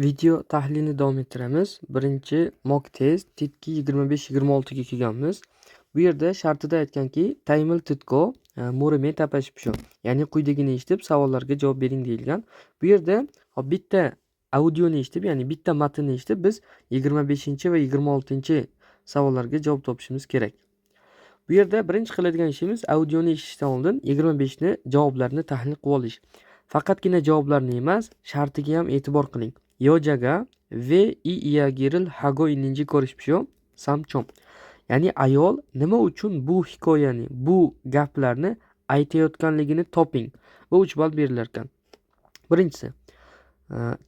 Video tahlilini davom ettiramiz. Birinchi mock test tetki 25-26 ga kelganmiz. Bu yerda shartida aytganki, taymil tutko mo'rime tapashibsho. Ya'ni quyidagini eshitib savollarga javob bering deyilgan. Bu yerda bitta audioni eshitib, ya'ni bitta matnni eshitib biz 25 va 26 savollarga javob topishimiz kerak. Bu yerda birinchi qiladigan ishimiz audioni eshitishdan oldin 25 ni javoblarini tahlil qilib olish. Faqatgina javoblarni emas, shartiga ham e'tibor qiling. Yojaga ve iagiril hago ininji ko'rishibsho samchom. Ya'ni ayol nima uchun bu hikoyani, bu gaplarni aytayotganligini toping. Va 3 ball berilar ekan. Birinchisi,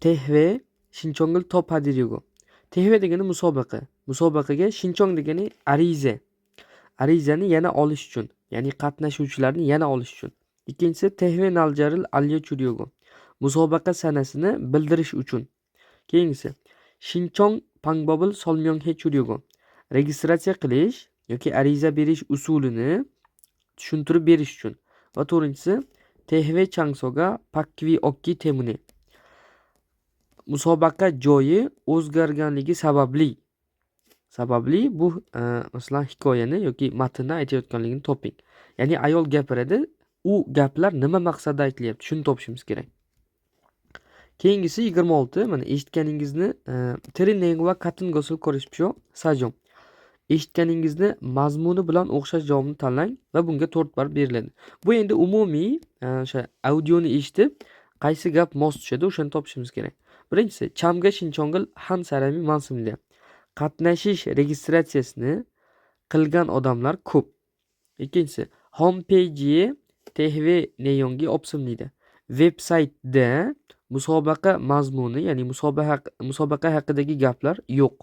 tehve shinchongil top hadirigo. Tehve degani musobaqa. Musobaqaga shinchong degani ariza. Arizani yana olish uchun, ya'ni qatnashuvchilarni yana olish uchun. Ikkinchisi tehve naljaril alyo churyogo. Musobaqa sanasini bildirish uchun. Keyingisi shinchong pangbobil solmyong he churyogo. Registratsiya qilish yoki ariza berish usulini tushuntirib berish uchun. Va to'rtinchisi tehve changsoga pakvi okki temune. Musobaqa joyi o'zgarganligi sababli bu masalan hikoyani yoki matnni aytayotganligini toping. Ya'ni ayol gapiradi, u gaplar nima maqsadda aytilyapti, shuni topishimiz kerak. Keyingisi 26. Mana eshitganingizni training va katin gosul ko'rishibsho sajom. Eshitganingizni mazmuni bilan o'xshash javobni tanlang va bunga 4 ball beriladi. Bu endi umumiy o'sha audioni eshitib qaysi gap mos tushadi, o'shani topishimiz kerak. Birinchisi chamga shinchongil han sarami mansumda. Qatnashish registratsiyasini qilgan odamlar ko'p. Ikkinchisi homepage tehve neyongi opsimliydi. Veb-saytda musobaqa mazmuni, ya'ni musobaqa haqidagi gaplar yo'q.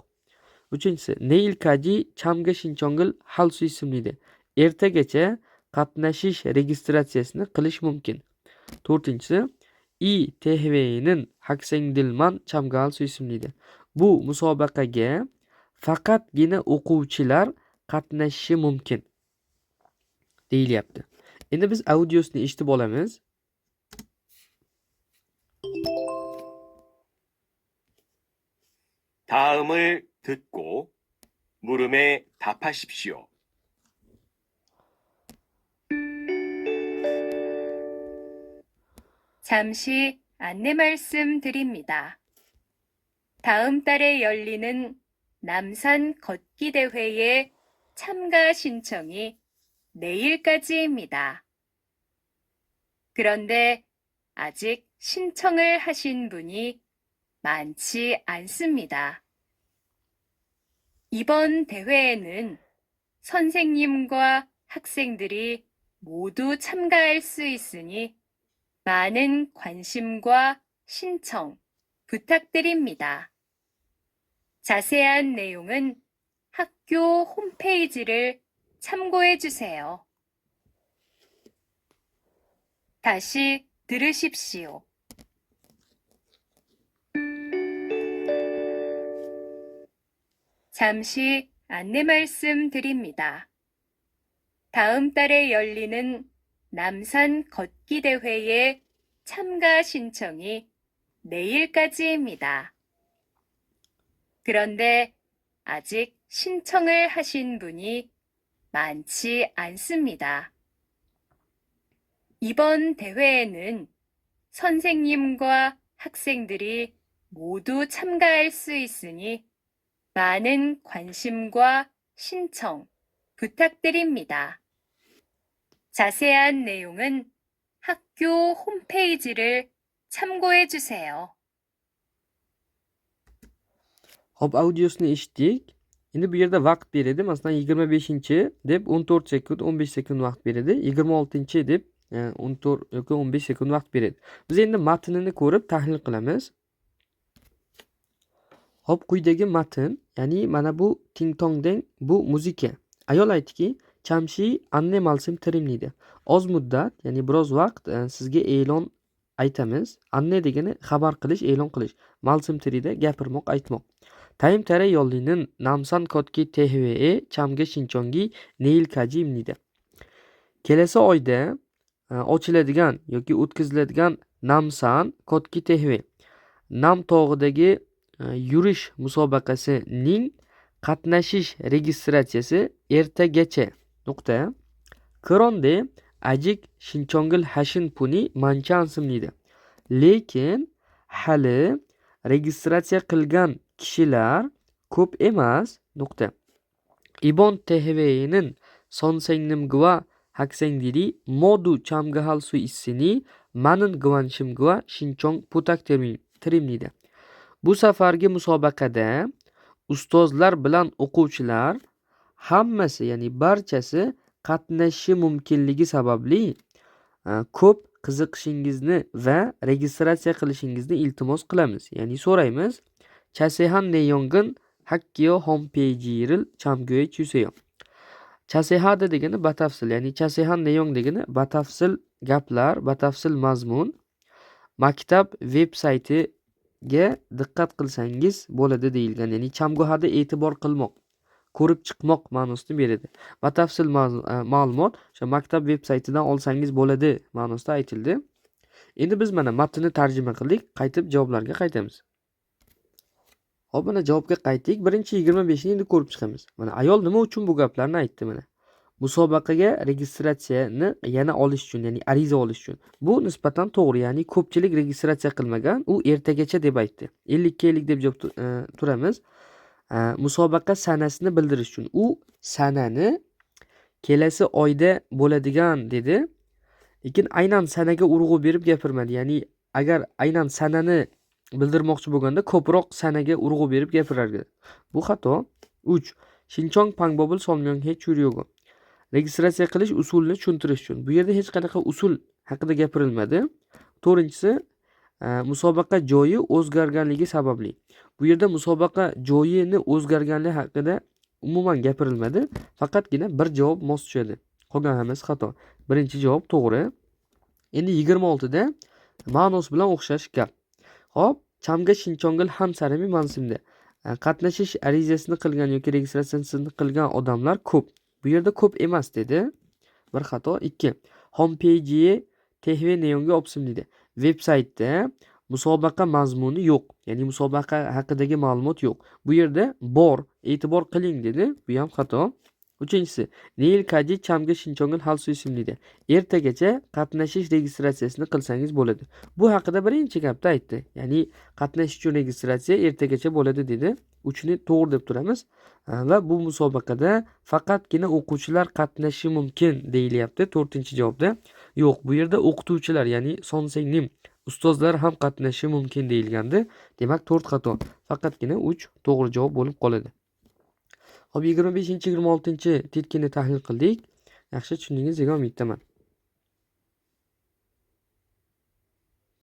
Uchinchisi neilkaji chamga shinchongil halsu ismliydi. Ertagacha qatnashish registratsiyasini qilish mumkin. To'rtinchisi tehvenin haksengdilman chamga halsu ismliydi. Bu musobaqaga faqatgina o'quvchilar qatnashishi mumkin deyilyapti. Endi biz audiosini eshitib olamiz. 다음을 듣고 물음에 답하십시오. 잠시 안내 말씀드립니다. 다음 달에 열리는 남산 걷기 대회에 참가 신청이 내일까지입니다. 그런데 아직 신청을 하신 분이 많지 않습니다. 이번 대회에는 선생님과 학생들이 모두 참가할 수 있으니 많은 관심과 신청 부탁드립니다. 자세한 내용은 학교 홈페이지를 참고해 주세요. 다시 들으십시오. 잠시 안내 말씀드립니다. 다음 달에 열리는 남산 걷기 대회에 참가 신청이 내일까지입니다. 그런데 아직 신청을 하신 분이 많지 않습니다. 이번 대회에는 선생님과 학생들이 모두 참가할 수 있으니 많은 관심과 신청 부탁드립니다. 자세한 내용은 학교 홈페이지를 참고해 주세요. Hop, audiosini eshitdik. Endi bu yerda vaqt beradi. Masalan 25 deb 14 sekund, 15 sekund vaqt beradi. 26 deb 14 yoki 15 sekund vaqt beradi. Biz endi matnini ko'rib tahlil qilamiz. Hop, quyidagi matn, ya'ni mana bu ting-tongdeng bu muzika. Ayol aytdiki, chamshi anne malsim tirimliydi. Oz muddat, ya'ni biroz vaqt sizga e'lon aytamiz. Anne degani xabar qilish, e'lon qilish. Malsim tirida gapirmoq, aytmoq. Taym tara yollinin namsan kotki tehve chamga shinchongi neilkaji imniydi. Kelasi oyda ochiladigan yoki o'tkaziladigan namsan kotki tehve Nam tog'idagi yurish musobaqasining qatnashish registratsiyasi ertagacha. Nuqta. Kronde ajik shinchongil hashin puni manchansimliydi. Lekin hali registratsiya qilgan kishilar ko'p emas. Nuqta. Ibon tehveinin sonsengnim haksengdiri modu chamgahal su issini manin gvanshimgva shinchong putak terimliydi. Bu safargi musobaqada ustozlar bilan o'quvchilar hammasi, ya'ni barchasi qatnashishi mumkinligi sababli ko'p qiziqishingizni va registratsiya qilishingizni iltimos qilamiz. Ya'ni so'raymiz. Chasehan neyongin hakkio homepejiril chamgoye chuseyo. Chasehada degani batafsil, ya'ni chasehan neyong degani batafsil gaplar, batafsil mazmun. Maktab veb-saytiga diqqat qilsangiz bo'ladi deyilgan. Ya'ni chamgohada e'tibor qilmoq, ko'rib chiqmoq ma'nosini beradi. Batafsil ma'lumot o'sha maktab veb-saytidan olsangiz bo'ladi ma'nosida aytildi. Endi biz mana matnni tarjima qildik, qaytib javoblarga qaytamiz. Hop, mana javobga qaytdik. Birinchi 25 ni endi ko'rib chiqamiz. Mana ayol nima uchun bu gaplarni aytdi mana? Musobaqaga registratsiyani yana olish uchun, ya'ni ariza olish uchun. Bu nisbatan to'g'ri, ya'ni ko'pchilik registratsiya qilmagan, u ertagacha deb aytdi. 50 deb javob turamiz. Musobaqa sanasini bildirish uchun. U sanani kelasi oyda bo'ladigan dedi. Lekin aynan sanaga urg'u berib gapirmadi. Ya'ni agar aynan sanani bildirmoqchi bo'lganda ko'proq sanaga urg'u berib gapirardi. Bu xato. 3. Shinchong pangbobul solmyong hech churyogo. Registratsiya qilish usulini tushuntirish uchun. Bu yerda hech qanaqa usul haqida gapirilmadi. 4-inchisi musobaqa joyi o'zgarganligi sababli. Bu yerda musobaqa joyini o'zgarganligi haqida umuman gapirilmadi. Faqatgina bir javob mos tushadi. Qolgan hammasi xato. Birinchi javob to'g'ri. Endi 26 da ma'nos bilan o'xshash gap. Hop, chamga shinchongil ham sarami mansimda. Qatnashish arizasini qilgan yoki registratsiyasini qilgan odamlar ko'p. Bu yerda ko'p emas dedi. Bir xato. 2. Homepage tehve neyonga opsim dedi. Veb-saytda musobaqa mazmuni yo'q. Ya'ni musobaqa haqidagi ma'lumot yo'q. Bu yerda bor, e'tibor qiling dedi. Bu ham xato. 3-inchisi. Neil kaji chamga shinchongil hal su ismlidi. Ertagacha qatnashish registratsiyasini qilsangiz bo'ladi. Bu haqida birinchi gapda aytdi. Ya'ni qatnashish uchun registratsiya ertagacha bo'ladi dedi. 3ni to'g'ri deb turamiz. Va bu musobaqada faqatgina o'quvchilar qatnashishi mumkin deyilyapti 4-javobda. Yo'q, bu yerda o'qituvchilar, ya'ni sonsengnim ustozlar ham qatnashishi mumkin deyilgandi. Demak 4 xato. Faqatgina 3 to'g'ri javob bo'lib qoladi. Hop, 25-26 tetkini tahlil qildik. Yaxshi tushundingiz degan umiddaman.